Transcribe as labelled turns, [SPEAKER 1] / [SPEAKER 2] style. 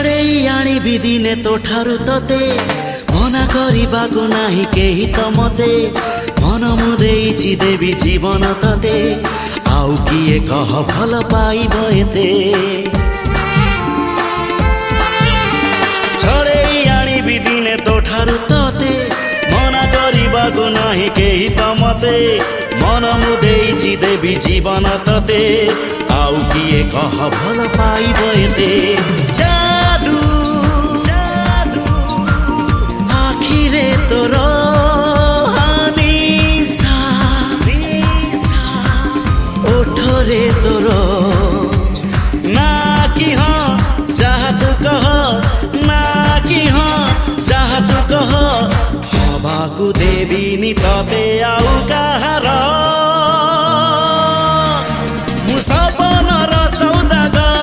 [SPEAKER 1] छड़ेई आनिबि दिने तो ठारु तते मना करिबाको नाही केही त मते मन मुदेइछि देवी जीवन तते आउ किए कह भल पाइब एते छड़ेई आनिबि दिने तो ठारु तते मना करिबाको नाही केही त मते मन मुदेइछि देवी जीवन तते आउ किए कह भल पाइब एते जादू जादू आखिरे तोर निशा ओठरे तोर ना कि हाँ जहाँ तू कह ना कि हाँ जहाँ तू कह हवाकू देवी नि तते आउ का